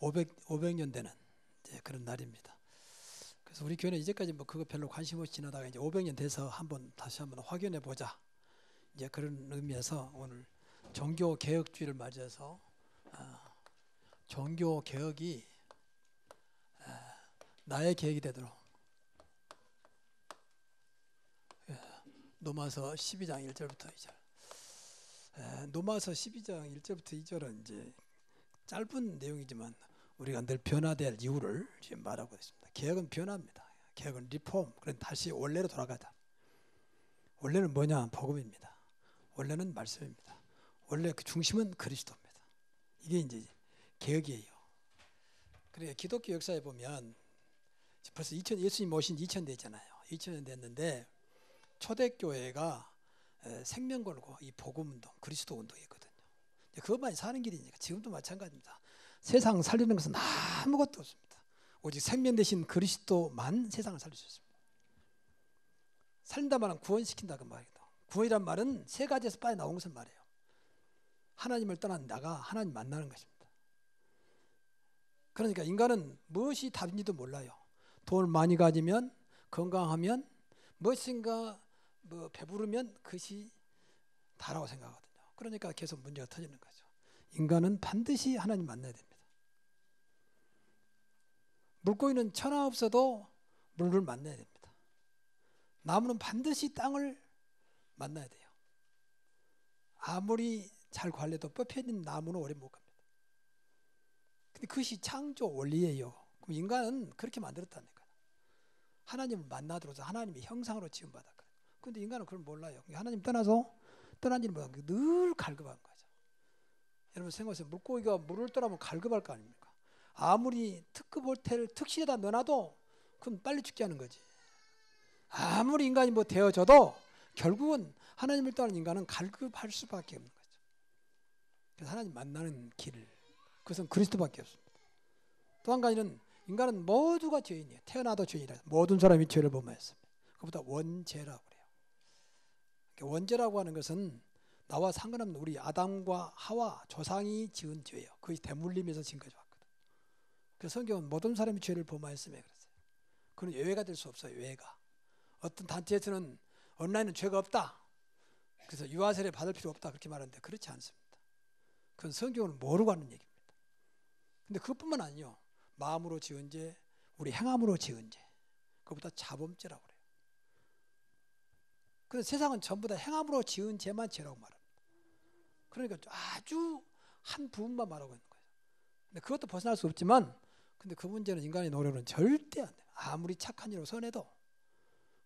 500년 되는 이제 그런 날입니다. 그래서 우리 교회는 이제까지 뭐 그거 별로 관심 없이 지나다가 이제 500년 돼서 다시 한번 확인해 보자. 이제 그런 의미에서 오늘 종교 개혁주의를 맞이해서 종교 개혁이 나의 계획이 되도록 로마서 12장 1절부터 2절. 로마서 12장 1절부터 2절은 이제 짧은 내용이지만 우리가 늘 변화될 이유를 지금 말하고 있습니다. 개혁은 변화입니다. 개혁은 리폼. 그런 다시 원래로 돌아가자. 원래는 뭐냐? 복음입니다. 원래는 말씀입니다. 원래 그 중심은 그리스도입니다. 이게 이제 개혁이에요. 그래 기독교 역사에 보면 벌써 예수님 오신 2000년 됐잖아요. 2000년 됐는데 초대교회가 생명 걸고 이 복음운동, 그리스도 운동이었거든요. 그것만이 사는 길이니까 지금도 마찬가지입니다. 세상 살리는 것은 아무것도 없습니다. 오직 생명 대신 그리스도만 세상을 살릴 수 있습니다. 살린다 말은 구원시킨다 그 말이다. 구원이란 말은 세 가지에서 빠져나온 것을 말해요. 하나님을 떠난 나가 하나님 만나는 것입니다. 그러니까 인간은 무엇이 답인지도 몰라요. 돈을 많이 가지면, 건강하면, 무엇인가 배부르면 그것이 다라고 생각하거든요. 그러니까 계속 문제가 터지는 거죠. 인간은 반드시 하나님 만나야 됩니다. 물고기는 천하 없어도 물을 만나야 됩니다. 나무는 반드시 땅을 만나야 돼요. 아무리 잘 관리해도 뽑혀있는 나무는 오래 못 갑니다. 근데 그것이 창조 원리예요. 그럼 인간은 그렇게 만들었다니까요. 하나님을 만나들어서 하나님의 형상으로 지음받았거든요. 그런데 인간은 그걸 몰라요. 하나님 떠나서 떠난 일은 뭐야? 늘 갈급한 거죠. 여러분 생각하세요. 물고기가 물을 떠나면 갈급할 거 아닙니까? 아무리 특급 호텔 특실에다 넣어놔도 그건 빨리 죽게 하는 거지. 아무리 인간이 뭐 되어져도 결국은 하나님을 떠나는 인간은 갈급할 수밖에 없는 거죠. 그래서 하나님 만나는 길, 그것은 그리스도밖에 없습니다. 또 한 가지는 인간은 모두가 죄인이에요. 태어나도 죄인이라. 모든 사람이 죄를 범하였습니다. 그보다 원죄라고 그래요. 원죄라고 하는 것은 나와 상관없는 우리 아담과 하와 조상이 지은 죄예요. 그것이 대물림에서 지금까지 왔거든. 그래서 성경은 모든 사람이 죄를 범하였음에 그랬어요. 그건 예외가 될 수 없어요. 예외가. 어떤 단체에서는 온라인은 죄가 없다. 그래서 유아세례 받을 필요 없다. 그렇게 말하는데 그렇지 않습니다. 그건 성경을 모르고 하는 얘기입니다. 근데 그것뿐만 아니요. 마음으로 지은 죄, 우리 행함으로 지은 죄. 그것보다 자범죄라고 그래요. 그래서 세상은 전부 다 행함으로 지은 죄만 죄라고 말합니다. 그러니까 아주 한 부분만 말하고 있는 거예요. 근데 그것도 벗어날 수 없지만 근데 그 문제는 인간의 노력은 절대 안 돼요. 아무리 착한 일을 선해도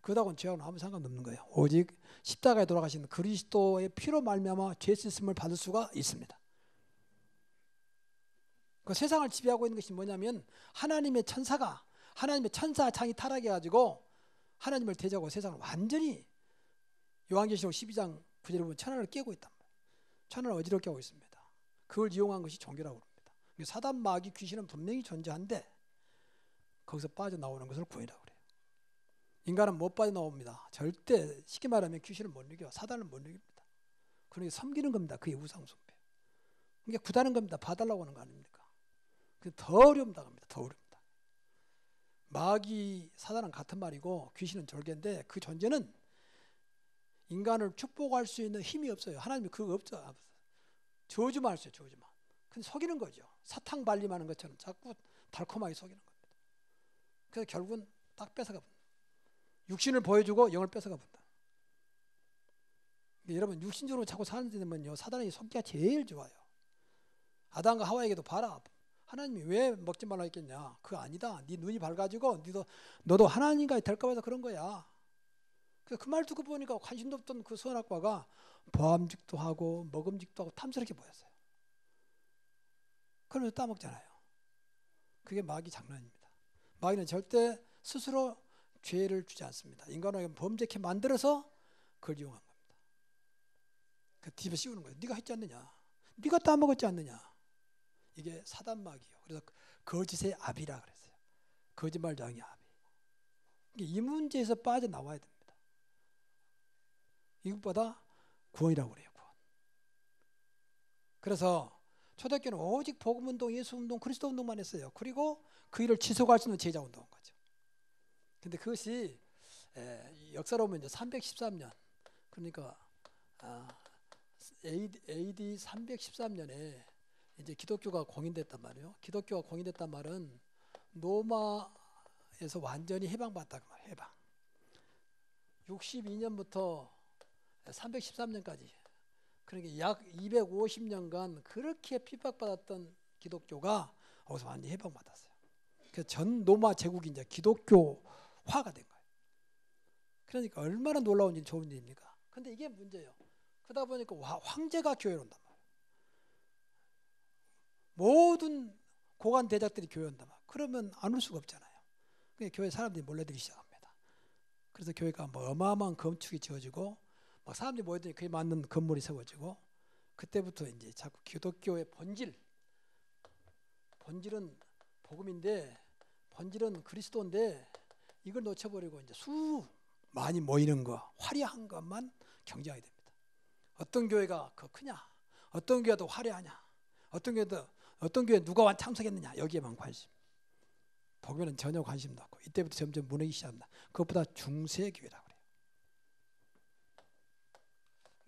그하고는 죄하고는 아무 상관없는 거예요. 오직 십자가에 돌아가신 그리스도의 피로 말미암아 죄 씻음을 받을 수가 있습니다. 그 세상을 지배하고 있는 것이 뭐냐면 하나님의 천사 창이 타락해가지고 하나님을 대적하고 세상을 완전히 요한계시록 12장 9절에 보면 천하를 깨고 있단 말이에요. 천하를 어지럽게 하고 있습니다. 그걸 이용한 것이 종교라고 합니다. 사단 마귀 귀신은 분명히 존재한데 거기서 빠져나오는 것을 구원이라고 그래요. 인간은 못 빠져나옵니다. 절대 쉽게 말하면 귀신을 못 이겨. 사단을 못 이깁니다. 그러니까 섬기는 겁니다. 그게 우상숭배. 그러니까 구다는 겁니다. 봐달라고 하는 거 아닙니까? 더 어려움다 합니다. 더 어렵다. 마귀, 사단은 같은 말이고 귀신은 절개인데 그 존재는 인간을 축복할 수 있는 힘이 없어요. 하나님이 그거 없죠. 저주만 할 수 있어요. 저주만. 근데 속이는 거죠. 사탕 발림하는 것처럼 자꾸 달콤하게 속이는 겁니다. 그래서 결국은 딱 뺏어가 본다. 육신을 보여주고 영을 뺏어가 본다. 여러분 육신적으로 자꾸 사는 데면요 사단이 속기가 제일 좋아요. 아담과 하와에게도 봐라. 하나님이 왜 먹지 말라 했겠냐. 그거 아니다. 네 눈이 밝아지고 너도 하나님과 될까 봐서 그런 거야. 그 말 듣고 보니까 관심도 없던 그 선악과가 보암직도 하고 먹음직도 하고 탐스럽게 보였어요. 그러면서 따먹잖아요. 그게 마귀 장난입니다. 마귀는 절대 스스로 죄를 주지 않습니다. 인간에게 범죄케 만들어서 그걸 이용한 겁니다. 그 뒤집어 씌우는 거예요. 네가 했지 않느냐. 네가 따먹었지 않느냐. 이게 사단 마귀요. 그래서 거짓의 압이라 그랬어요. 거짓말장의 압이. 이 문제에서 빠져나와야 됩니다. 이것보다 구원이라고 그래요. 구원. 그래서 초대교회는 오직 복음운동, 예수운동, 그리스도운동만 했어요. 그리고 그 일을 지속할 수 있는 제자운동한 거죠. 근데 그것이 역사로 보면 이제 313년, 그러니까 AD 313년에 이제 기독교가 공인됐단 말이에요. 기독교가 공인됐단 말은 로마에서 완전히 해방받았다 그 말이에요. 해방. 62년부터 313년까지, 그러니까 약 250년간 그렇게 핍박받았던 기독교가 거기서 완전히 해방받았어요. 그래서 전 로마 제국이 이제 기독교화가 된 거예요. 그러니까 얼마나 놀라운 일, 좋은 일입니까? 근데 이게 문제예요. 그러다 보니까 황제가 교회로 온단 말이에요. 모든 고관 대작들이 교회 온단 말이에요. 그러면 안 올 수가 없잖아요. 그러니까 교회 사람들이 몰려들기 시작합니다. 그래서 교회가 뭐 어마어마한 건축이 지어지고 막 사람들이 모여드니 그에 맞는 건물이 세워지고, 그때부터 이제 자꾸 기독교의 본질은 복음인데, 본질은 그리스도인데, 이걸 놓쳐버리고 이제 많이 모이는 거, 화려한 것만 경쟁하게 됩니다. 어떤 교회가 더 크냐, 어떤 교회가 더 화려하냐, 어떤 교회 누가 참석했느냐, 여기에만 관심. 복음에는 전혀 관심도 없고, 이때부터 점점 무너지기 시작합니다. 그것보다 중세교회라고 그래요.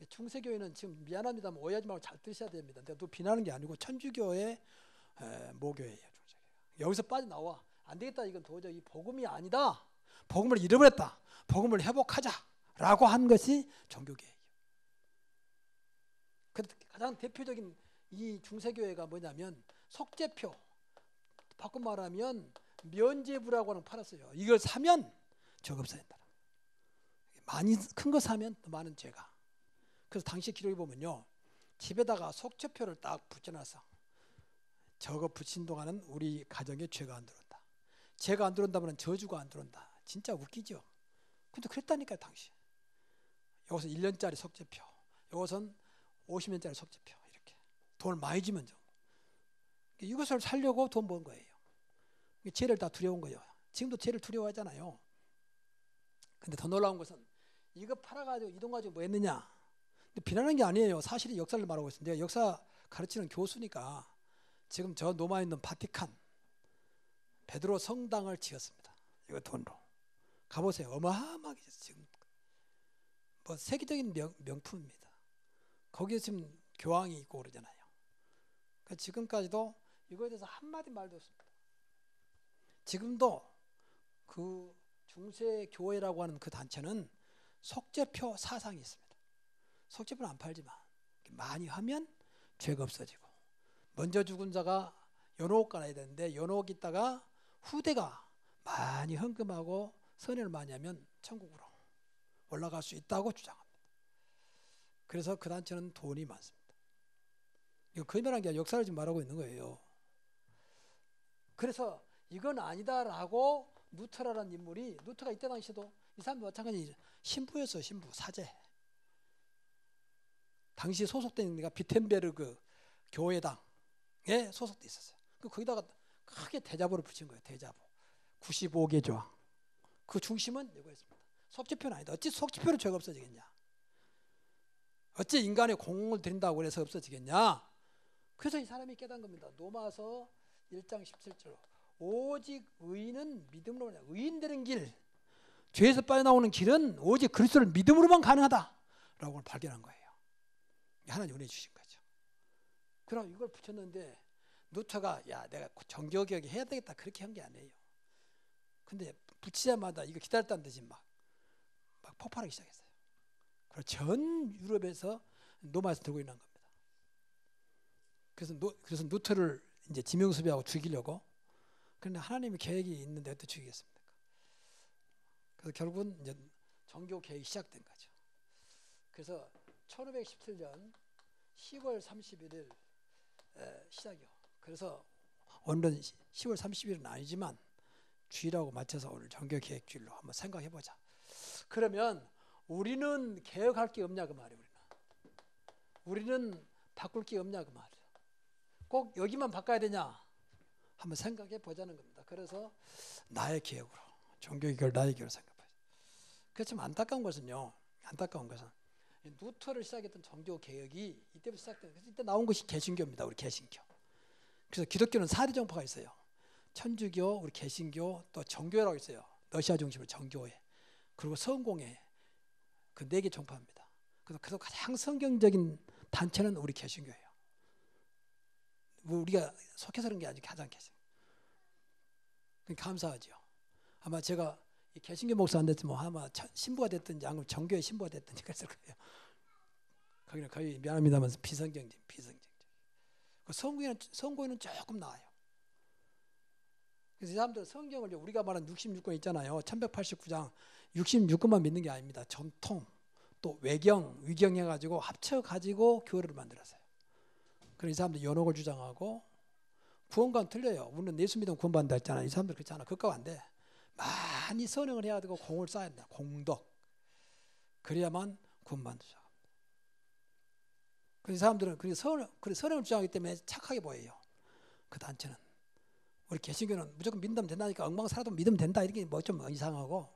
중세교회는 지금 미안합니다만 오해하지 말고 잘 드셔야 됩니다. 내가 또 비난하는 게 아니고 천주교의 모교회예요. 중세교회가. 여기서 빠져나와 안 되겠다, 이건 도저히 복음이 아니다, 복음을 잃어버렸다, 복음을 회복하자라고 한 것이 종교개혁이에요. 가장 대표적인 이 중세교회가 뭐냐면 속죄표, 바꿔 말하면 면죄부라고 하는 거 팔았어요. 이걸 사면 죄가 없어진다. 많이 큰 거 사면 더 많은 죄가. 그래서 당시 기록에 보면요, 집에다가 속죄표를 딱 붙여놔서 저거 붙인 동안은 우리 가정에 죄가 안 들어온다. 죄가 안 들어온다면 저주가 안 들어온다. 진짜 웃기죠. 근데 그랬다니까요, 당시. 여기서 1년짜리 속죄표, 여기서는 50년짜리 속죄표, 이렇게 돈을 많이 주면 좀. 이것을 살려고 돈 번 거예요. 죄를 다 두려운 거예요. 지금도 죄를 두려워하잖아요. 근데 더 놀라운 것은 이거 팔아가지고 이 돈 가지고 뭐 했느냐. 근데 비난하는 게 아니에요. 사실이 역사를 말하고 있습니다. 내가 역사 가르치는 교수니까 지금 저 로마에 있는 바티칸 베드로 성당을 지었습니다. 이거 돈으로. 가보세요. 어마어마하게 지금 뭐 세계적인 명품입니다. 거기에 지금 교황이 있고 그러잖아요. 그러니까 지금까지도 이거에 대해서 한마디 말도 없습니다. 지금도 그 중세교회라고 하는 그 단체는 속죄표 사상이 있습니다. 속죄표는 안 팔지만 많이 하면 죄가 없어지고, 먼저 죽은 자가 연옥 가야 되는데 연옥 있다가 후대가 많이 헌금하고 선회를 많이 하면 천국으로 올라갈 수 있다고 주장합니다. 그래서 그 단체는 돈이 많습니다. 이거 거짓말한 게 아니라 역사를 지금 말하고 있는 거예요. 그래서 이건 아니다라고 루터라는 인물이, 루터가 이때 당시에도 이 사람도 마찬가지 신부였어요. 신부, 사제. 당시 소속된 데가 비텐베르그 교회당에 소속돼 있었어요. 거기다가 크게 대자보를 붙인 거예요. 대자보 95개 조항. 그 중심은 이거였습니다. 속죄표는 아니다. 어찌 속죄표로 죄가 없어지겠냐, 어찌 인간의 공을 드린다고 해서 없어지겠냐. 그래서 이 사람이 깨달은 겁니다. 로마서 1장 17절, 오직 의인은 믿음으로, 의인 되는 길, 죄에서 빠져나오는 길은 오직 그리스도를 믿음으로만 가능하다라고 발견한 거예요. 하나님 은혜 주신 거죠. 그럼 이걸 붙였는데 루터가 야 내가 정교개혁 해야 되겠다 그렇게 한 게 아니에요. 근데 붙이자마자 이거 기다렸다는 듯이 막 폭발하기 시작했어요. 그리고 전 유럽에서 로마에서 들고 있는 겁니다. 그래서 루터를 이제 지명수배하고 죽이려고. 그런데 하나님의 계획이 있는데 어떻게 죽이겠습니까? 그래서 결국은 이제 종교 개혁이 시작된 거죠. 그래서 1517년 10월 31일 시작이요. 그래서 오늘은 10월 30일은 아니지만 주일하고 맞춰서 오늘 종교 개혁 주일로 한번 생각해 보자. 그러면 우리는 개혁할 게 없냐 그 말이에요. 우리는 바꿀 게 없냐 그 말이에요. 꼭 여기만 바꿔야 되냐 한번 생각해 보자는 겁니다. 그래서 나의 개혁으로, 종교 개혁을 나의 개혁으로 생각해보자. 그래서 좀 안타까운 것은 루터를 시작했던 종교 개혁이 이때부터 시작된. 그래서 이때 나온 것이 개신교입니다. 우리 개신교. 그래서 기독교는 4대 종파가 있어요. 천주교, 우리 개신교, 또 정교회라고 있어요. 러시아 중심으로 정교회. 그리고 성공회. 그 4개 종파입니다. 그래서 가장 성경적인 단체는 우리 개신교예요. 우리가 속해서 그런 게 아니고 가장 개신. 감사하죠. 아마 제가 개신교 목사 안 됐으면 아마 신부가 됐든지 아니면 정교회 신부가 됐든지 그랬을 거예요. 거기는 거의 미안합니다만 비성경적. 성공회는 조금 나아요. 그래서 이 사람들은 성경을 우리가 말하는 66권 있잖아요. 1189장 66권만 믿는 게 아닙니다. 전통, 또 위경 해가지고 합쳐가지고 교회를 만들었어요. 그래서 이 사람들 연옥을 주장하고 구원과는 틀려요. 우리는 예수 믿으면 구원받는다 했잖아요. 이 사람들 그렇지 않아. 그것과 안 돼. 많이 선행을 해야 되고 공을 쌓아야 된다. 공덕. 그래야만 구원받는다. 그래서 이 사람들은 선행을 주장하기 때문에 착하게 보여요. 그 단체는. 우리 개신교는 무조건 믿으면 된다니까 엉망 살아도 믿으면 된다 이렇게 뭐 좀 이상하고.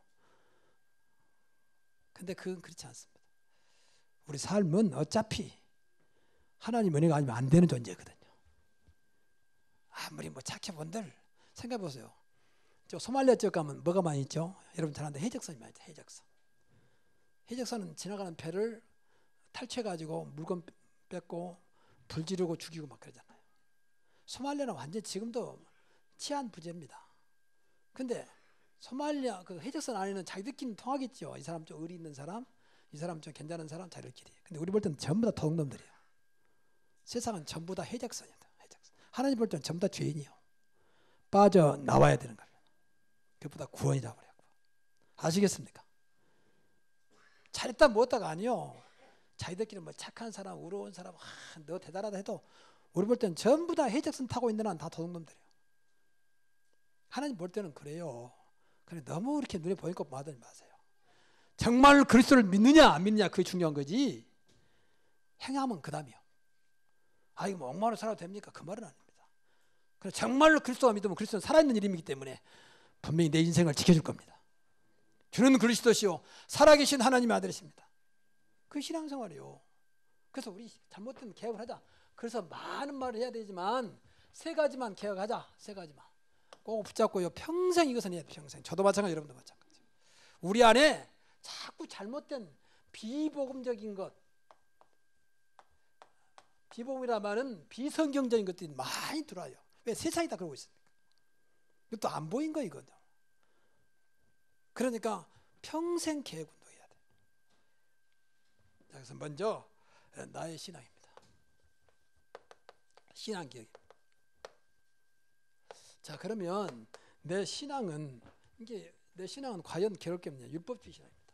근데 그건 그렇지 않습니다. 우리 삶은 어차피 하나님 은혜가 아니면 안 되는 존재거든요. 아무리 뭐 착해본들 생각해 보세요. 저 소말리아 쪽 가면 뭐가 많이 있죠? 여러분 잘 아는데 해적선이 많이 있죠. 해적선은 지나가는 배를 탈취해가지고 물건 뺏고 불 지르고 죽이고 막 그러잖아요. 소말리아는 완전 지금도 치안 부재입니다. 근데 소말리아 그 해적선 안에는 자기들끼리 통하겠죠. 이 사람 좀 의리 있는 사람, 이 사람 좀 괜찮은 사람 자기들끼리. 근데 우리 볼 때는 전부 다 도둑놈들이에요. 세상은 전부 다 해적선이다. 하나님 볼 때는 전부 다 죄인이요. 빠져나와야 되는 거예요. 그것보다 구원이라고 그래요. 아시겠습니까? 잘했다 못했다가 아니요. 자기들끼리 뭐 착한 사람, 의로운 사람, 너 대단하다 해도 우리 볼 때는 전부 다 해적선 타고 있는 한 다 도둑놈들이에요. 하나님 볼 때는 그래요. 그래 너무 이렇게 눈에 보일 것 받지 마세요. 정말 그리스도를 믿느냐 안 믿느냐 그게 중요한 거지. 행함은 그 다음이요. 아 이거 뭐 엉망으로 살아도 됩니까? 그 말은 아닙니다. 그래 정말로 그리스도가 믿으면 그리스도는 살아있는 이름이기 때문에 분명히 내 인생을 지켜줄 겁니다. 주는 그리스도시요 살아계신 하나님의 아들이십니다. 그 신앙생활이요. 그래서 우리 잘못된 개혁을 하자. 그래서 많은 말을 해야 되지만 3가지만 개혁하자. 3가지만. 꼭 붙잡고요. 평생 이것은 해야 돼요. 평생. 저도 마찬가지, 여러분도 마찬가지. 우리 안에 자꾸 잘못된 비복음적인 것, 비복음이라 말은 비성경적인 것들이 많이 들어와요. 왜? 세상이 다 그러고 있습니까? 이것도 안 보인 거 이거죠. 그러니까 평생 계획운동해야 돼. 자, 그래서 먼저 나의 신앙입니다. 신앙 계획. 자, 그러면 내 신앙은 과연 괴롭겠느냐? 율법주의 신앙입니다.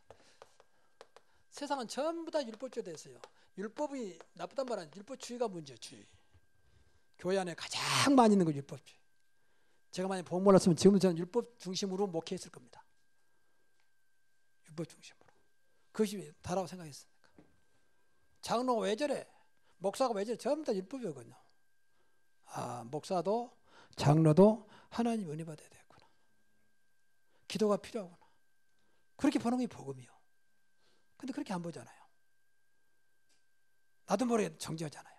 세상은 전부 다 율법주의 됐어요. 율법이 나쁘단 말 아니에요. 율법주의가 문제예요. 주의. 교회 안에 가장 많이 있는 건 율법주의. 제가 만약 복음 몰랐으면 지금도 저는 율법 중심으로 목회했을 겁니다. 율법 중심으로. 그것이 다라고 생각했습니까? 장로가 왜 저래? 목사가 왜 저래? 전부 다 율법이거든요. 아, 목사도 장로도 하나님 은혜 받아야 되겠구나. 기도가 필요하구나. 그렇게 보는 게 복음이요. 근데 그렇게 안 보잖아요. 나도 모르게 정죄하잖아요.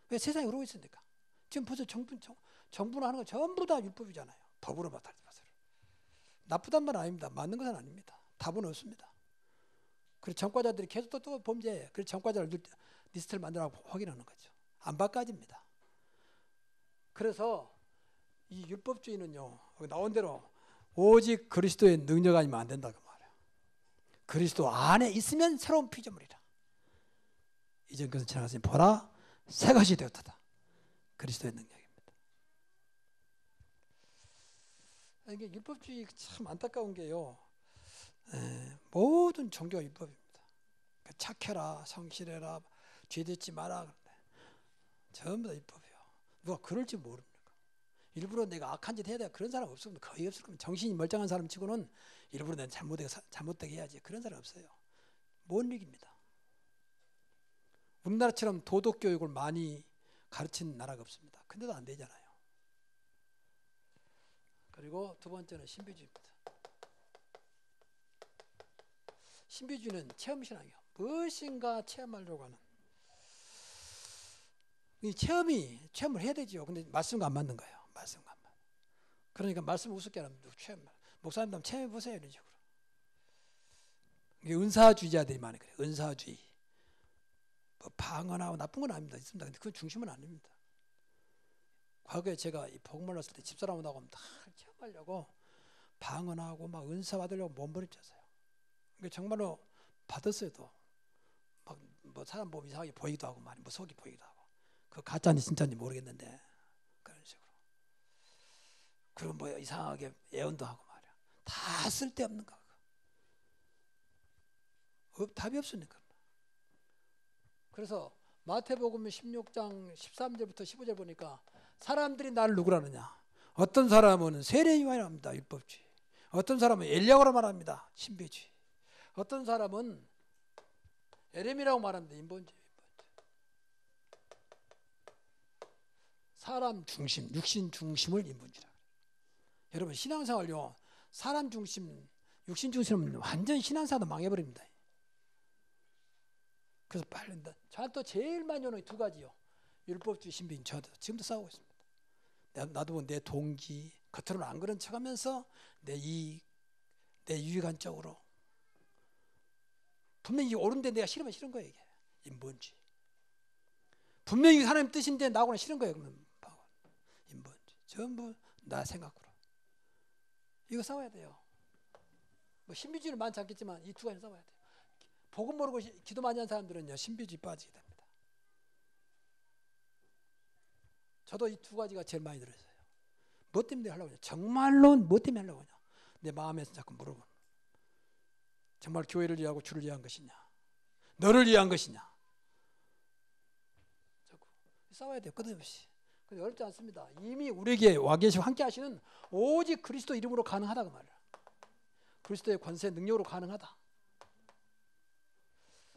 왜? 세상이 그러고 있으니까. 지금 벌써 정부는 하는 거 전부 다 율법이잖아요. 법으로 맡아서. 나쁘단 말 아닙니다. 맞는 것은 아닙니다. 답은 없습니다. 그리고 전과자들이 계속 또 범죄해. 그래서 전과자를 리스트를 만들어서 확인하는 거죠. 안 바꿔집니다. 그래서 이 율법주의는요, 나온 대로 오직 그리스도의 능력 아니면 안 된다고 말해요. 그리스도 안에 있으면 새로운 피조물이라. 이전 것은 지나갔으니 보라 새 것이 되었다. 그리스도의 능력입니다. 이게 율법주의 참 안타까운 게요. 모든 종교가 율법입니다. 착해라, 성실해라, 죄짓지 마라. 전부 다 율법이에요. 누가 그럴지 모릅니까? 일부러 내가 악한 짓 해야 돼. 그런 사람 없으면 거의 없을 겁니다. 정신이 멀쩡한 사람 치고는 일부러 내가 잘못되게 해야지. 그런 사람 없어요. 못 이깁니다. 우리나라처럼 도덕교육을 많이 가르치는 나라가 없습니다. 근데도 안 되잖아요. 그리고 두 번째는 신비주의입니다. 신비주의는 체험신앙이에요. 무엇인가 체험하려고 하는 이 체험을 해야 되죠. 근데 말씀과 안 맞는 거예요. 말씀과 안 맞는. 그러니까 말씀 우습게 하면 목사님도 체험해 보세요 이런 식으로. 이게 은사주의자들이 많이 그래요. 은사주의. 뭐 방언하고 나쁜 건 아닙니다. 있습니다. 근데 그 중심은 아닙니다. 과거에 제가 이 복음을 했을 때 집사람하고 다 체험하려고 방언하고 막 은사 받으려고 몸부림쳤어요. 그러니까 정말로 받았어요. 또 막 뭐 사람 보면 이상하게 보이기도 하고 말이 뭐 속이 보이기도 하고 그 가짜인지 진짜인지 모르겠는데 그런 식으로. 그리고 뭐 이상하게 예언도 하고 말이야. 다 쓸데없는 거. 답이 없으니까. 그래서 마태복음 16장 13절부터 15절 보니까 사람들이 나를 누구라 하느냐. 어떤 사람은 세례요한이라 합니다. 율법주의. 어떤 사람은 엘리야라 말합니다. 신비주의. 어떤 사람은 에레미라고 말합니다. 인본주의. 사람 중심, 육신 중심을 인본주의라. 여러분 신앙생활요. 사람 중심, 육신 중심은 완전 신앙생활도 망해버립니다. 그래서 빨리 저한테 제일 많이 오는 두 가지요. 율법주의, 신비주의. 저도 지금도 싸우고 있습니다. 나도 내 동기, 겉으로는 안 그런 척하면서 내 이익, 내 유익한적으로 분명히 옳은데 내가 싫으면 싫은 거예요. 이게 인본주의. 분명히 하나님 뜻인데 나하고는 싫은 거예요. 그러면 인본주의. 전부 나 생각으로. 이거 싸워야 돼요. 뭐 신비주의는 많지 않겠지만 이 두 가지 싸워야 돼요. 복음 모르고 기도 많이 한 사람들은요 신비주의 빠지게 됩니다. 저도 이 두 가지가 제일 많이 들었어요. 뭐 때문에 하려고 하냐? 정말로 뭐 때문에 하려고 하냐? 내 마음에서 자꾸 물어보는. 정말 교회를 위하고 주를 위한 것이냐? 너를 위한 것이냐? 자꾸 싸워야 돼요. 끝없이. 근데 어렵지 않습니다. 이미 우리에게 와 계시고 함께 하시는 오직 그리스도 이름으로 가능하다고 말이야. 그리스도의 권세 능력으로 가능하다.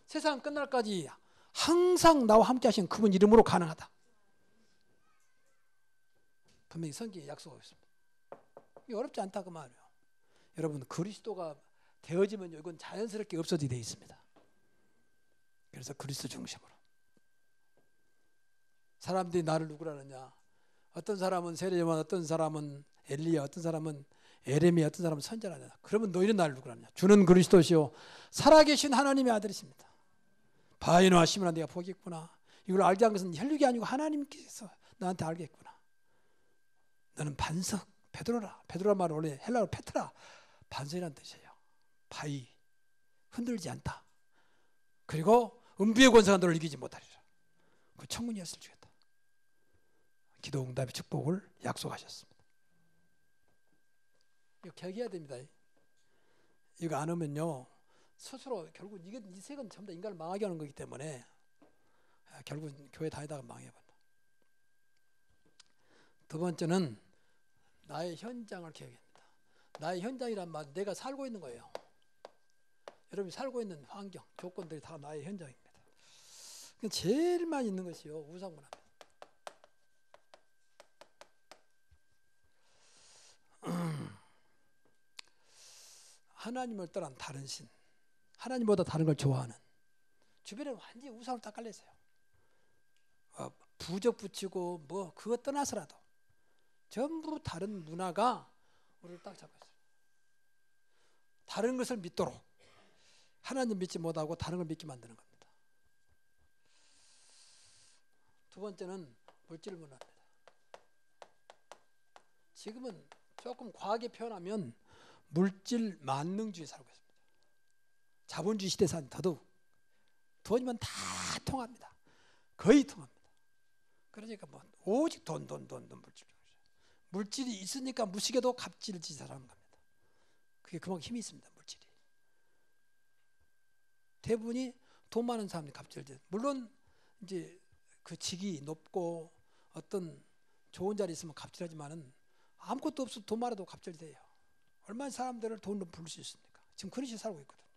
세상 끝날까지 항상 나와 함께 하시는 그분 이름으로 가능하다. 분명히 성경에 약속하고 있습니다. 이게 어렵지 않다 그 말이에요. 여러분 그리스도가 되어지면 이건 자연스럽게 없어지게 되어 있습니다. 그래서 그리스도 중심으로. 사람들이 나를 누구라느냐. 어떤 사람은 세례요한, 어떤 사람은 엘리야, 어떤 사람은 에레미야, 어떤 사람은 선지자라냐. 그러면 너희는 나를 누구라느냐. 주는 그리스도시요 살아계신 하나님의 아들이십니다. 바이노아 시므나 네가 복이 있구나. 이걸 알게 한 것은 혈육이 아니고 하나님께서 나한테 알게 했구나. 너는 반석, 베드로라. 베드로라 말은 원래 헬라어로 페트라. 반석이라는 뜻이에요. 바위, 흔들지 않다. 그리고 음부의 권세가 너를 이기지 못하리라. 그 청문이 였을 주겠다. 기도 응답의 축복을 약속하셨습니다. 이거 계기해야 됩니다. 이거 안 하면요 스스로 결국 이게 이 색은 전부 다 인간을 망하게 하는 거기 때문에 결국 교회 다니다가 망해버린다. 두 번째는 나의 현장을 계획합니다. 나의 현장이란 말은 내가 살고 있는 거예요. 여러분이 살고 있는 환경, 조건들이 다 나의 현장입니다. 제일 많이 있는 것이요 우상문화입니다. 하나님을 떠난 다른 신, 하나님보다 다른 걸 좋아하는 주변에 완전히 우상으로 딱 깔려있어요. 부적 붙이고 뭐 그거 떠나서라도 전부 다른 문화가 우리를 딱 잡고 있어요. 다른 것을 믿도록 하나님 믿지 못하고 다른 걸 믿게 만드는 겁니다. 두 번째는 물질 문화입니다. 지금은 조금 과하게 표현하면 물질 만능주의 살고 있습니다. 자본주의 시대 산 더더욱 돈이면 다 통합니다. 거의 통합니다. 그러니까 뭐 오직 돈 물질. 물질이 있으니까 무식에도 갑질짓하는 겁니다. 그게 그만큼 힘이 있습니다. 물질이. 대부분이 돈 많은 사람들이 갑질짓. 물론 이제 그 직이 높고 어떤 좋은 자리 있으면 갑질하지만은 아무것도 없어도 돈 많아도 갑질돼요. 얼마나 사람들을 돈으로 부를 수 있습니까? 지금 그런 식으로 살고 있거든요.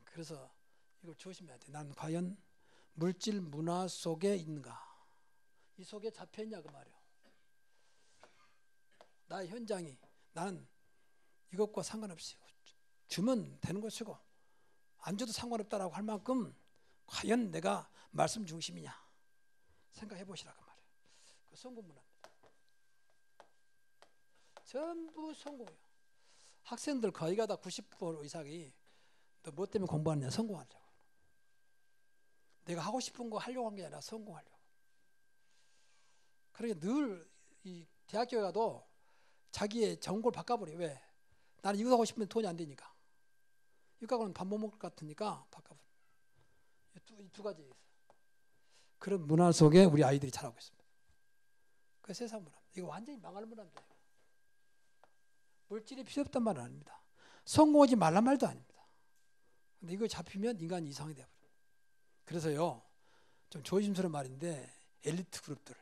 그래서 이걸 조심해야 돼. 나는 과연 물질 문화 속에 있는가? 이 속에 잡혀있냐 그 말이에요. 나의 현장이 나는 이것과 상관없이 주면 되는 것이고 안 줘도 상관없다라고 할 만큼 과연 내가 말씀 중심이냐 생각해 보시라고 말이에요. 그 성공문화입니다. 전부 성공이에요. 학생들 거의가 다 90% 이상이 너 뭐 때문에 공부하느냐? 성공하려고. 내가 하고 싶은 거 하려고 한 게 아니라 성공하려고. 그러니까 늘 이 대학교에 가도 자기의 전공을 바꿔버려요. 왜? 나는 이거 하고 싶으면 돈이 안 되니까. 이과는 밥 못 먹을 것 같으니까 바꿔버려요. 이 두 가지 있어요. 그런 문화 속에 우리 아이들이 자라고 있습니다. 그 세상 문화. 이거 완전히 망할 문화입니다. 물질이 필요 없단 말은 아닙니다. 성공하지 말란 말도 아닙니다. 근데 이거 잡히면 인간이 이상이 되어버려요. 그래서요, 좀 조심스러운 말인데, 엘리트 그룹들.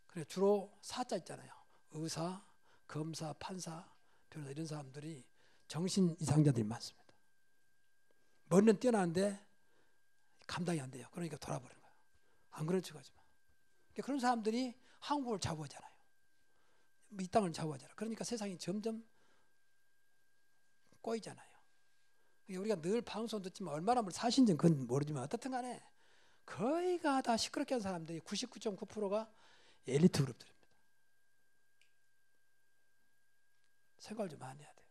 그래, 주로 사자 있잖아요. 의사, 검사, 판사, 변호사 이런 사람들이 정신 이상자들이 많습니다. 머리는 뛰어나는데 감당이 안 돼요. 그러니까 돌아버리는 거예요. 안 그런 척 하지 마. 그러니까 그런 사람들이 한국을 좌우하잖아요. 이 땅을 좌우하잖아요. 그러니까 세상이 점점 꼬이잖아요. 우리가 늘 방송 듣지만 얼마나 사신지는 그건 모르지만 어떻든 간에 거의가 다 시끄럽게 한 사람들이 99.9%가 엘리트 그룹들입니다. 생각을 좀 많이 해야 돼요.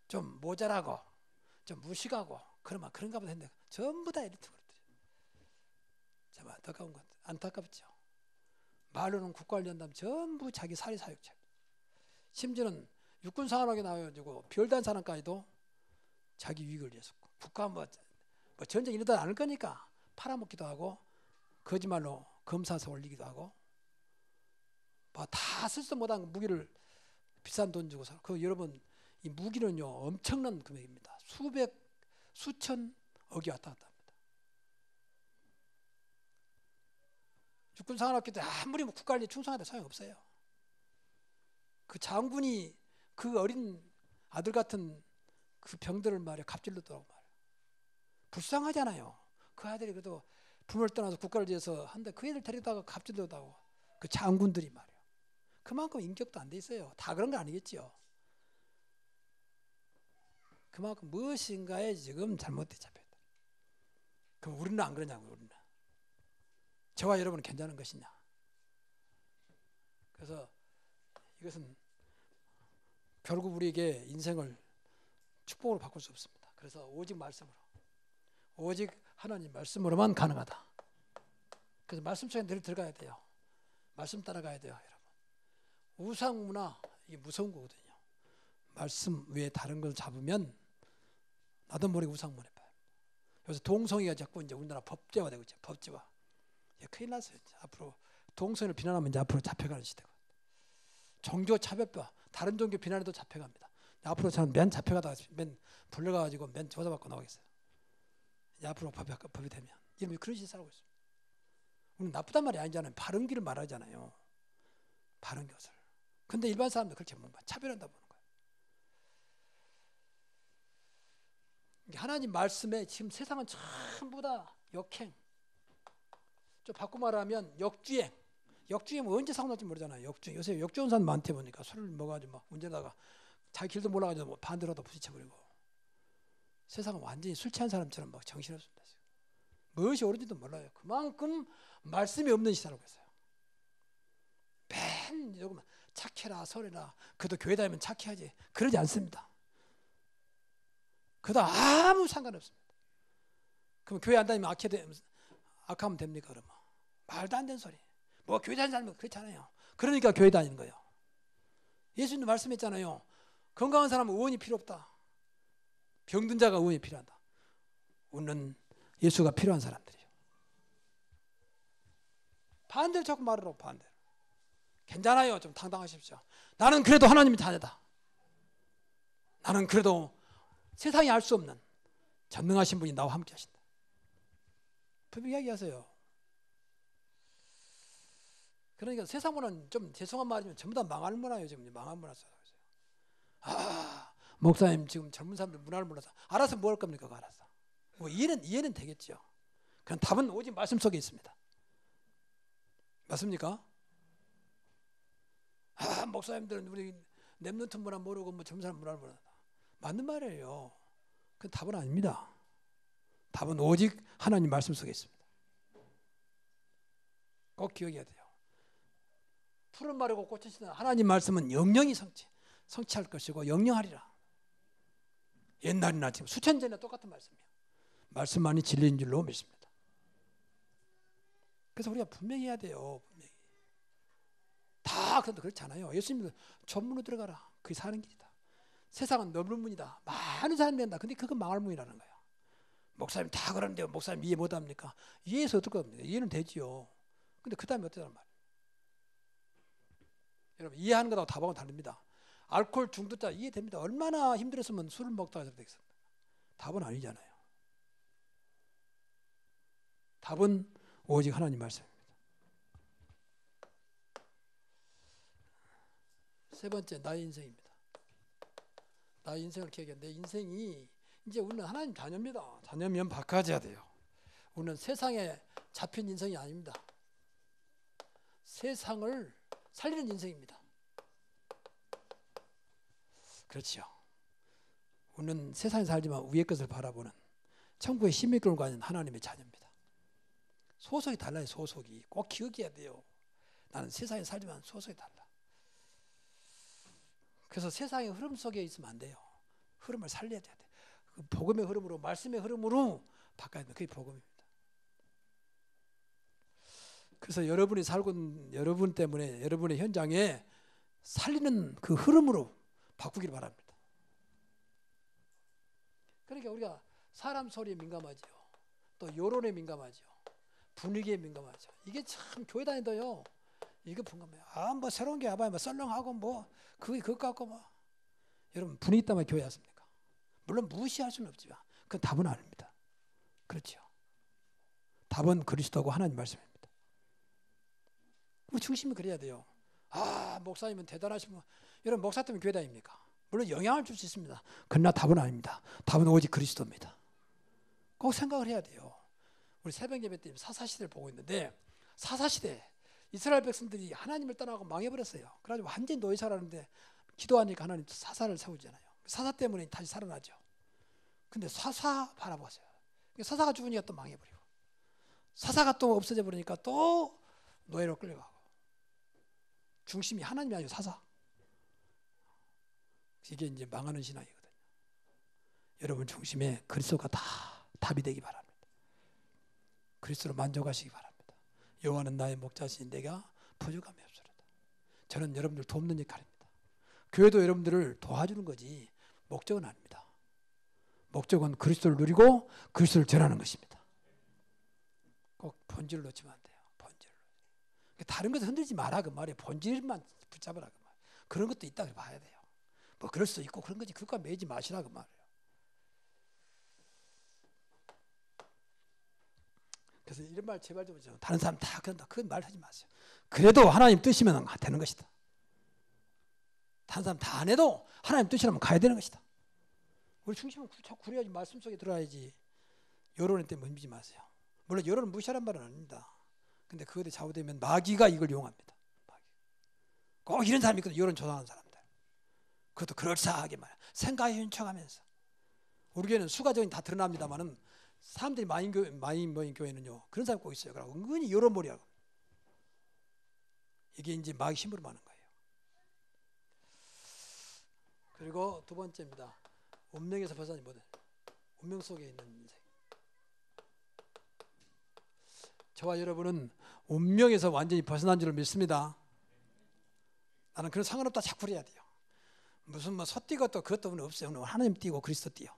좀 모자라고 좀 무식하고 그러면 그런가 보다 했는데 전부 다 엘리트 그룹들이에요. 참 안타까운 것 같아요. 안타깝죠. 말로는 국가를 연다면 전부 자기 사리사욕자. 심지어는 육군사관학에 나와가지고 별단 사람까지도 자기 유익을 위해서 국가 뭐 전쟁 이러다 않을 거니까 팔아먹기도 하고 거짓말로 검사서 올리기도 하고 뭐 다 쓸수 못한 무기를 비싼 돈 주고서 그 여러분 이 무기는요 엄청난 금액입니다. 수천 억이 왔다 갔다 합니다. 육군사관학교 때 아무리 국가를 충성하다 소용없어요. 그 장군이 그 어린 아들 같은 그 병들을 말이야 갑질렀다고 말이야. 불쌍하잖아요. 그 아들이 그래도 부모를 떠나서 국가를 위해서 한데 그 애들 데리다가 갑질렀다고 그 장군들이 말이야. 그만큼 인격도 안 돼 있어요. 다 그런 건 아니겠죠. 그만큼 무엇인가에 지금 잘못돼 잡혔다. 그럼 우리는 안 그러냐고요. 우리는. 저와 여러분은 괜찮은 것이냐. 그래서 이것은 결국 우리에게 인생을 축복으로 바꿀 수 없습니다. 그래서 오직 말씀으로, 오직 하나님 말씀으로만 가능하다. 그래서 말씀 속에 늘 들어가야 돼요. 말씀 따라가야 돼요, 여러분. 우상 문화 이게 무서운 거거든요. 말씀 외에 다른 걸 잡으면 나도 모르게 우상 문화에 빠요. 그래서 동성애가 자꾸 이제 우리나라 법제화되고 있죠. 법제화. 큰일 났어요. 앞으로 동성애를 비난하면 이제 앞으로 잡혀가는 시대가. 종교 차별과 다른 종교 비난에도 잡혀갑니다. 앞으로 저는 맨 잡혀가다가 맨 불러가지고 맨 조사받고 나오겠어요. 이제 앞으로 법이 되면 이런 그런 짓을 하고 있습니다. 우리는 나쁘단 말이 아니잖아요. 바른 길을 말하잖아요. 바른 것을. 근데 일반 사람들 그렇게 못 봐. 차별한다 보는 거예요. 하나님 말씀에 지금 세상은 전부 다 역행. 좀 바꿔 말하면 역주행. 역주행은 언제 사고 날지 모르잖아요. 역주행. 요새 역주행 사람 많대 보니까 술을 먹어가지고 막 운전하다가 자기 길도 몰라가지고 반대로도 부딪혀버리고. 세상은 완전히 술 취한 사람처럼 막 정신없습니다. 지금. 무엇이 옳은지도 몰라요. 그만큼 말씀이 없는 시대라고 했어요. 맨 조금 착해라 설해라. 그래도 교회 다니면 착해야지. 그러지 않습니다. 그도 아무 상관없습니다. 그럼 교회 안 다니면 악하면 됩니까 그러면? 말도 안 되는 소리. 뭐 교회 다니는 사람은 그렇잖아요. 그러니까 교회 다니는 거예요. 예수님도 말씀했잖아요. 건강한 사람은 의원이 필요 없다. 병든 자가 의원이 필요하다. 우리는 예수가 필요한 사람들이에요. 반대로 자꾸 말하라고 반대로. 괜찮아요. 좀 당당하십시오. 나는 그래도 하나님의 자녀다. 나는 그래도 세상이 알 수 없는 전능하신 분이 나와 함께 하신다. 분명히 이야기하세요. 그러니까 세상 문화는 좀 죄송한 말이지만 전부 다 망할 문화예요. 지금 망할 문화 써요. 목사님 지금 젊은 사람들 문화를 몰라서 알아서 뭐 할 겁니까? 알아서. 뭐 이해는 되겠죠. 그럼 답은 오직 말씀 속에 있습니다. 맞습니까? 목사님들은 우리 랩런트 문화 모르고 뭐 젊은 사람 문화를 모른다. 맞는 말이에요. 그 답은 아닙니다. 답은 오직 하나님 말씀 속에 있습니다. 꼭 기억해야 돼요. 푸른 마르고 꽃은 시든 하나님 말씀은 영영이 성취할 것이고 영영하리라. 옛날이나 지금 수천 전에 똑같은 말씀이에요. 말씀만이 진리인 줄로 믿습니다. 그래서 우리가 분명히 해야 돼요. 분명히. 다 그런데 그렇잖아요. 예수님도 전문으로 들어가라. 그게 사는 길이다. 세상은 넓은 문이다. 많은 사람이 된다. 근데 그건 망할 문이라는 거예요. 목사님 다 그러는데 목사님 이해 못합니까? 이해해서 어떨 겁니까? 이해는 되지요. 근데 그 다음에 어떠냐는 말이에요. 여러분 이해하는 것하고 답하고 다릅니다. 알코올 중독자 이해됩니다. 얼마나 힘들었으면 술을 먹다가 저렇게 되겠습니까? 답은 아니잖아요. 답은 오직 하나님 말씀입니다. 세 번째 나의 인생입니다. 나의 인생을 기억해. 내 인생이 이제 우리는 하나님 자녀입니다. 자녀면 바꿔줘야 돼요. 우리는 세상에 잡힌 인생이 아닙니다. 세상을 살리는 인생입니다. 그렇죠. 우리는 세상에 살지만 위의 것을 바라보는 천국의 힘을 끌고 가는 하나님의 자녀입니다. 소속이 달라요. 소속이 꼭 기억해야 돼요. 나는 세상에 살지만 소속이 달라. 그래서 세상의 흐름 속에 있으면 안 돼요. 흐름을 살려야 돼. 그 복음의 흐름으로 말씀의 흐름으로 바꿔야 돼요. 그게 복음입니다. 그래서 여러분이 살고 있는 여러분 때문에 여러분의 현장에 살리는 그 흐름으로 바꾸기를 바랍니다. 그러니까 우리가 사람 소리에 민감하죠. 또 여론에 민감하죠. 분위기에 민감하죠. 이게 참 교회 다니도요. 이거 분감해요. 뭐 새로운 게 와봐야 뭐 썰렁하고 뭐 그거 갖고 뭐 여러분 분위기 때문에 교회 왔습니까? 물론 무시할 수는 없지만 그건 답은 아닙니다. 그렇죠. 답은 그리스도고 하나님 말씀입니다. 우리 중심이 그래야 돼요. 목사님은 대단하시면 여러분 목사 때문에 교회 다닙니까? 물론 영향을 줄 수 있습니다. 그러나 답은 아닙니다. 답은 오직 그리스도입니다. 꼭 생각을 해야 돼요. 우리 새벽 예배 때 사사시대를 보고 있는데 사사시대 이스라엘 백성들이 하나님을 떠나고 망해버렸어요. 그래가지고 완전히 노예 살았는데 기도하니까 하나님 사사를 세우잖아요. 사사 때문에 다시 살아나죠. 근데 사사 바라보세요. 사사가 죽으니까 또 망해버리고 사사가 또 없어져 버리니까 또 노예로 끌려가고 중심이 하나님이 아니고 사사. 이게 이제 망하는 신앙이거든요. 여러분 중심에 그리스도가 다 답이 되기 바랍니다. 그리스도로 만족하시기 바랍니다. 여호와는 나의 목자시니 내가 부족함이 없으리다. 저는 여러분들 돕는 역할입니다. 교회도 여러분들을 도와주는 거지 목적은 아닙니다. 목적은 그리스도를 누리고 그리스도를 전하는 것입니다. 꼭 본질을 놓치면 안 돼요. 본질을. 다른 것을 흔들지 마라 그 말이에요. 본질만 붙잡으라 그 말. 그런 것도 있다 봐야 돼요. 뭐 그럴 수 있고 그런 거지 그것과 매지 마시라 그 말이에요. 그래서 이런 말 제발 좀 다른 사람 다 그런다 그건 말 하지 마세요. 그래도 하나님 뜻이면 되는 것이다. 다른 사람 다 안 해도 하나님 뜻이라면 가야 되는 것이다. 우리 중심은 구려야지 말씀 속에 들어야지. 여론 때문에 믿지 마세요. 물론 여론을 무시하란 말은 아닙니다. 근데 그것에 좌우되면 마귀가 이걸 이용합니다. 꼭 이런 사람이 있거든요. 여론 조사하는 사람들. 그것도 그럴싸하게 말 생각에 훔쳐가면서 우리 교회는 수가적인 다 드러납니다만은 사람들이 많이 모인 교회는요 그런 사람이 꼭 있어요. 그러고 은근히 여론몰이하고 이게 이제 마귀 힘으로 많은 거예요. 그리고 두 번째입니다. 운명에서 벗어나지 못해. 운명 속에 있는 인생. 저와 여러분은 운명에서 완전히 벗어난 줄을 믿습니다. 나는 그런 상관없다 자꾸 그래야 돼요. 무슨 뭐 솥띠고 또 그것도 없어요. 하나님 띠고 그리스도 띠요.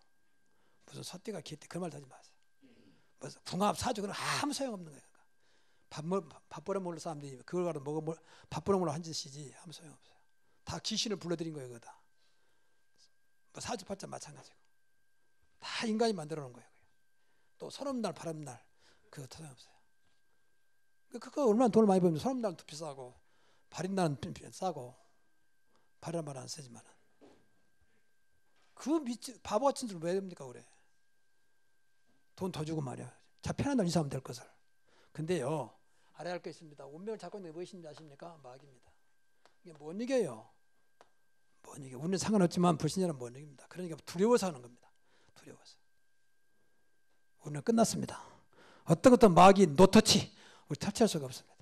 무슨 솥띠가 기띠 그 말 하지 마세요. 뭐 궁합 사주 그건 아무 소용없는 거예요. 밥 벌어 먹을 사람들이 그걸 가지고 밥 벌어 먹으러 한 짓이지 아무 소용없어요. 다 귀신을 불러들인 거예요. 그거 다. 뭐 사주팔자 마찬가지고 다 인간이 만들어 놓은 거예요. 또 소름날 바람날 그거 소용없어요. 그거 얼마나 돈을 많이 벌면 소름날은 더 비싸고 발인날은 싸고 발이란 말 안 쓰지만은 그 바보 같은 줄 왜 됩니까 그래? 돈 더 주고 말이야. 자 편한 날 인사하면 될 것을. 근데요 알아야 할 게 있습니다. 운명을 잡고 있는 게 무엇인지 아십니까? 마귀입니다. 이게 못 이겨요. 못 이겨. 우리는 상관없지만 불신자는 못 이깁니다. 그러니까 두려워서 하는 겁니다. 두려워서. 우리는 끝났습니다. 어떤 마귀 노터치 우리 터치할 수가 없습니다.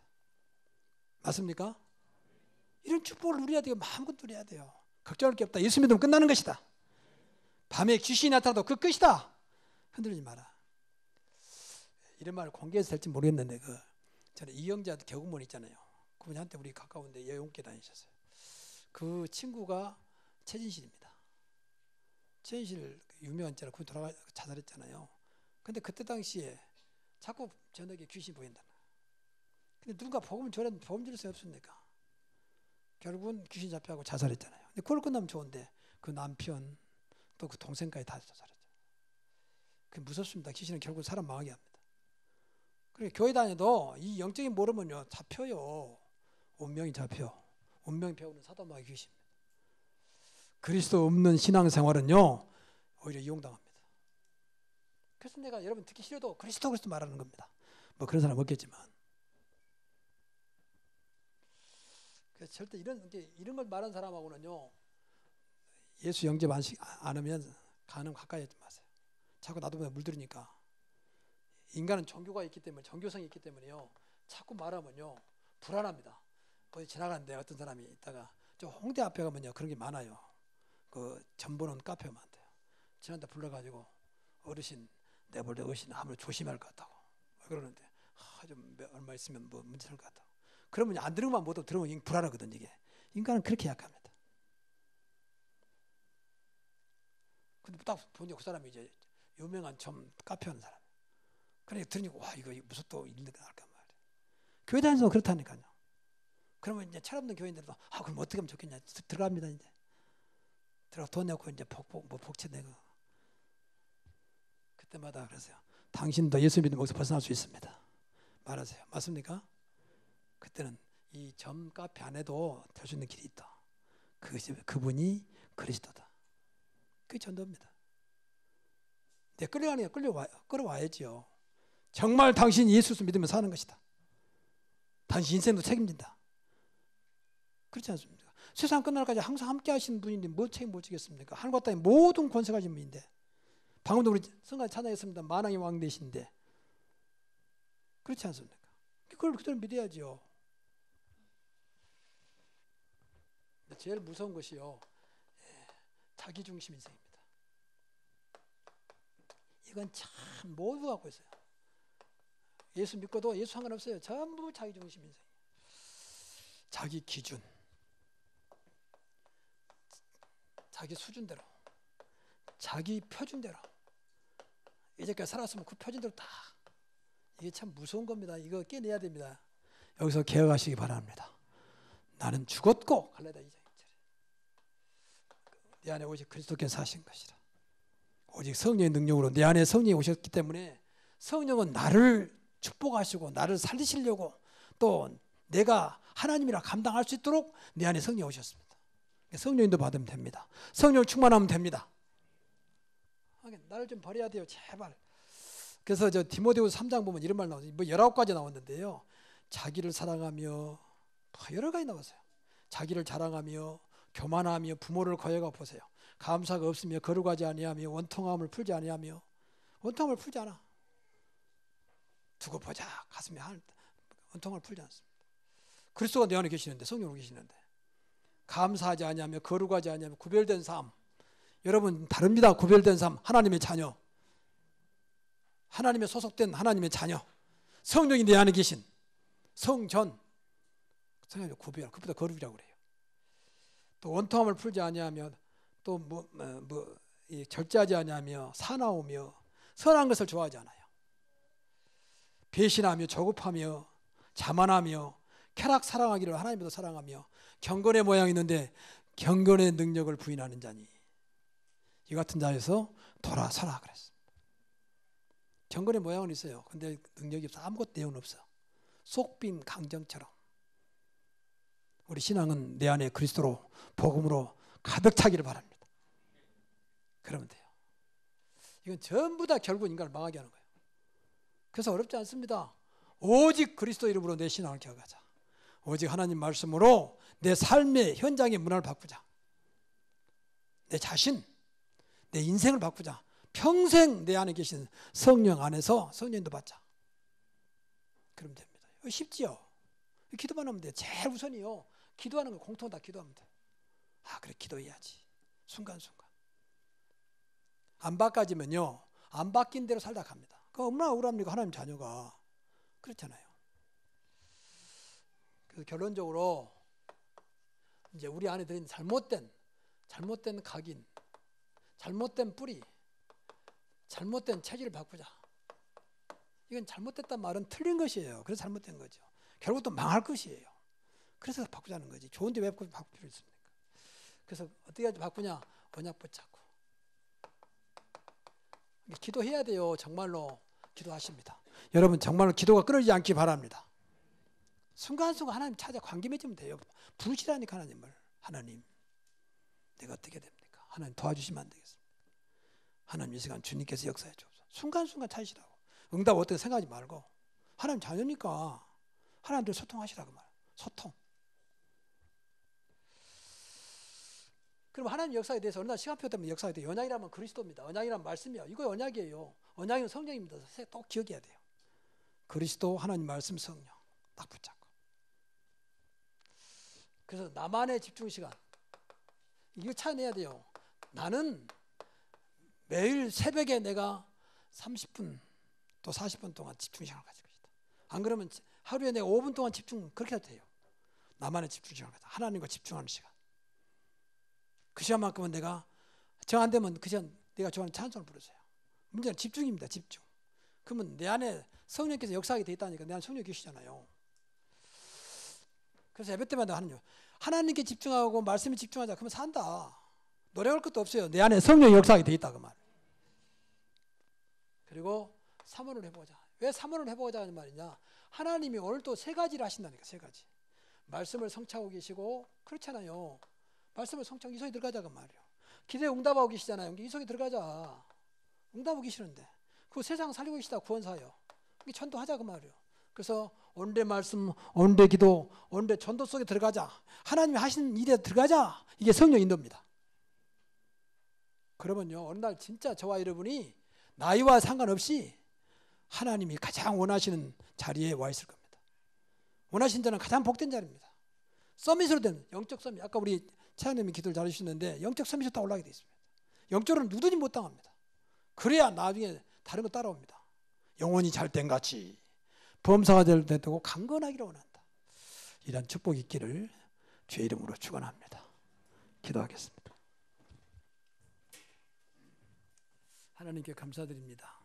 맞습니까? 이런 축복을 누려야 돼요. 마음껏 누려야 돼요. 걱정할 게 없다. 예수 믿으면 끝나는 것이다. 밤에 귀신이 나타나도 그 끝이다. 흔들리지 마라. 이런 말을 공개해서 될지 모르겠는데 저는 이영자 교구먼 있잖아요. 그분한테 우리 가까운데 여용계 다니셨어요. 그 친구가 최진실입니다. 최진실 유명한 자라 그분 돌아가 자살했잖아요. 근데 그때 당시에 자꾸 저녁에 귀신이 보인다. 근데 누가 복음을 전했는데 복음 들을 수 없습니까? 결국은 귀신 잡혀가고 자살했잖아요. 근데 그걸 끝나면 좋은데 그 남편 또 그 동생까지 다 자살했죠. 그게 무섭습니다. 귀신은 결국 사람 망하게 합니다. 그래 교회 다녀도 이 영적인 모르면요 잡혀요. 운명이 잡혀. 운명이 배우는 사도마귀 귀신입니다. 그리스도 없는 신앙생활은요 오히려 이용당합니다. 그래서 내가 여러분 듣기 싫어도 그리스도 말하는 겁니다. 뭐 그런 사람 없겠지만. 그래서 절대 이런 걸 말하는 사람하고는요 예수 영접 안 하면 가능 가까이 하지 마세요. 자꾸 나도 물들으니까. 인간은 종교가 있기 때문에 종교성이 있기 때문에요 자꾸 말하면요 불안합니다. 어디 지나가는데 어떤 사람이 있다가 저 홍대 앞에 가면요 그런 게 많아요. 그 전보는 카페 많대요. 지난데 불러가지고 어르신 내볼 때 어르신 아무래도 조심할 것 같다고 그러는데 좀 얼마 있으면 뭐 문제 될 것 같다고. 그러면 안 들으면 못하고 들으면 불안하거든. 이게 인간은 그렇게 약합니다. 근데 딱 보니 그 사람이 이제 유명한 점 카페 하는 사람. 그래 들으니까 와 이거 무슨 또 일인가 할까 말이야. 교회 다니면서 그렇다니까요. 그러면 이제 철없는 교인들도 그럼 어떻게 하면 좋겠냐 들어갑니다. 이제 들어가 돈 내고 이제 복채 내고 그때마다 그러세요. 당신도 예수 믿는 것에서 벗어날 수 있습니다. 말하세요. 맞습니까? 그때는 이 점 카페 안에도 될 수 있는 길이 있다. 그분이 그리스도다. 그게 전도입니다. 내 끌려가니까 끌어와야지요. 정말 당신이 예수를 믿으면 사는 것이다. 당신 인생도 책임진다. 그렇지 않습니까? 세상 끝날까지 항상 함께 하시는 분인데 뭐 책임 못 지겠습니까? 하늘과 땅의 모든 권세 가진 분인데 방금도 우리 성가대 찬양했습니다. 만왕의 왕 되신데 그렇지 않습니까? 그걸 그대로 믿어야지요. 제일 무서운 것이요 자기중심 인생입니다. 이건 참 모두 갖고 있어요. 예수 믿고도 예수 상관없어요. 전부 자기중심 인생. 자기 기준, 자기 수준대로, 자기 표준대로 이제까지 살았으면 그 표준대로 다. 이게 참 무서운 겁니다. 이거 깨내야 됩니다. 여기서 개혁하시기 바랍니다. 나는 죽었고 갈래다 이제 내 안에 오직 그리스도께서 사신 것이라. 오직 성령의 능력으로 내 안에 성령이 오셨기 때문에 성령은 나를 축복하시고 나를 살리시려고 또 내가 하나님이라 감당할 수 있도록 내 안에 성령이 오셨습니다. 성령인도 받으면 됩니다. 성령 충만하면 됩니다. 나를 좀 버려야 돼요. 제발. 그래서 저 디모데후서 3장 보면 이런 말 나오죠. 뭐 19가지 나왔는데요. 자기를 사랑하며 여러 가지 나왔어요. 자기를 자랑하며 교만하며 부모를 거역하고 보세요. 감사가 없으며 거룩하지 아니하며 원통함을 풀지 아니하며 원통함을 풀지 않아. 두고 보자 가슴에 원통함을 풀지 않습니다. 그리스도가 내 안에 계시는데 성령으로 계시는데 감사하지 아니하며 거룩하지 아니하며 구별된 삶. 여러분 다릅니다. 구별된 삶. 하나님의 자녀. 하나님의 소속된 하나님의 자녀. 성령이 내 안에 계신 성전. 성령의 구별. 그보다 거룩이라고 그래요. 또 원통함을 풀지 아니하며 또 절제하지 아니하며 사나우며 선한 것을 좋아하지 않아요. 배신하며 조급하며 자만하며 쾌락 사랑하기를 하나님도 사랑하며 경건의 모양이 있는데 경건의 능력을 부인하는 자니 이 같은 자에서 돌아서라 그랬습니다. 경건의 모양은 있어요. 근데 능력이 없어. 아무것도 내용은 없어. 속빈 강정처럼. 우리 신앙은 내 안에 그리스도로 복음으로 가득 차기를 바랍니다. 그러면 돼요. 이건 전부 다 결국 인간을 망하게 하는 거예요. 그래서 어렵지 않습니다. 오직 그리스도 이름으로 내 신앙을 기억하자. 오직 하나님 말씀으로 내 삶의 현장의 문화를 바꾸자. 내 자신, 내 인생을 바꾸자. 평생 내 안에 계신 성령 안에서 성령도 받자. 그러면 됩니다. 쉽지요. 기도만 하면 돼요. 제일 우선이요. 기도하는 거 공통 다 기도하면 돼요. 아, 그래 기도해야지. 순간순간. 안 바꿔지면요. 안 바뀐 대로 살다 갑니다. 그 얼마나 억울합니까? 하나님 자녀가. 그렇잖아요. 그래서 결론적으로 이제 우리 안에 들어있는 잘못된 각인, 잘못된 뿌리, 잘못된 체질을 바꾸자. 이건 잘못됐단 말은 틀린 것이에요. 그래서 잘못된 거죠. 결국 또 망할 것이에요. 그래서 바꾸자는 거지. 좋은데 왜 바꿀 필요 있습니까? 그래서 어떻게 바꾸냐? 언약 붙잡고. 기도해야 돼요. 정말로 기도하십니다. 여러분 정말로 기도가 끊어지지 않기 바랍니다. 순간순간 하나님 찾아 관계 맺으면 돼요. 부르시라니까 하나님을. 하나님 내가 어떻게 됩니까? 하나님 도와주시면 안 되겠습니까? 하나님 이 시간 주님께서 역사해 주옵소서. 순간순간 찾으시라고. 응답 어떻게 생각하지 말고 하나님 자녀니까 하나님들 소통하시라고 말이에요. 소통. 그럼 하나님 역사에 대해서 어느 날 시간표 때문에 역사에 대해 언약이라면 그리스도입니다. 언약이라면 말씀이야. 이거 언약이에요. 언약은 성령입니다. 또 기억해야 돼요. 그리스도, 하나님 말씀, 성령 딱 붙잡고. 그래서 나만의 집중 시간 이거 찾아내야 돼요. 나는 매일 새벽에 내가 30분 또 40분 동안 집중 시간을 가질 것이다. 안 그러면 하루에 내가 5분 동안 집중 그렇게 해도 돼요. 나만의 집중 시간을 가져. 하나님과 집중하는 시간. 그 시간만큼은 내가 정 안 되면 그 시간 내가 좋아하는 찬송을 부르세요. 문제는 집중입니다. 집중. 그러면 내 안에 성령께서 역사하게 돼 있다니까. 내 안에 성령이 계시잖아요. 그래서 예배 때마다 하나님께 집중하고 말씀에 집중하자. 그러면 산다. 노력할 것도 없어요. 내 안에 성령이 역사하게 돼 있다 그 말. 그리고 삼원을 해보자. 왜 삼원을 해보자 하는 말이냐? 하나님이 오늘 또 세 가지를 하신다니까. 세 가지. 말씀을 성취하고 계시고 그렇잖아요. 말씀을 성취하고 이 속에 들어가자 그 말이에요. 기도에 응답하고 계시잖아요. 이 속에 들어가자. 응답하고 계시는데 그 세상 살리고 계시다 구원사요. 전도하자 그 말이에요. 그래서 온대 말씀, 온대 기도, 온대 전도 속에 들어가자. 하나님이 하시는 일에 들어가자. 이게 성령 인도입니다. 그러면요 어느 날 진짜 저와 여러분이 나이와 상관없이 하나님이 가장 원하시는 자리에 와 있을 겁니다. 원하시는 자는 가장 복된 자리입니다. 서밋으로 된 영적 서밋. 아까 우리 차장님이 기도를 잘 해주셨는데 영적 서밋으로 다 올라가게 되어 있습니다. 영적으로는 누구든지 못 당합니다. 그래야 나중에 다른 거 따라옵니다. 영혼이 잘된 같이 범사가 될 때도 강건하기를 원한다. 이런 축복이 있기를 주의 이름으로 축원합니다. 기도하겠습니다. 하나님께 감사드립니다.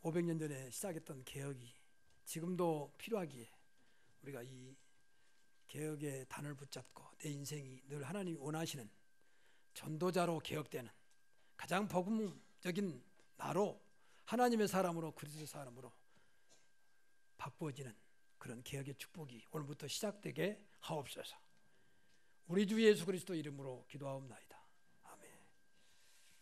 500년 전에 시작했던 개혁이 지금도 필요하기에 우리가 이 개혁의 단을 붙잡고 내 인생이 늘 하나님이 원하시는 전도자로 개혁되는 가장 복음적인 나로 하나님의 사람으로 그리스도 사람으로 바꾸어지는 그런 개혁의 축복이 오늘부터 시작되게 하옵소서. 우리 주 예수 그리스도 이름으로 기도하옵나이다.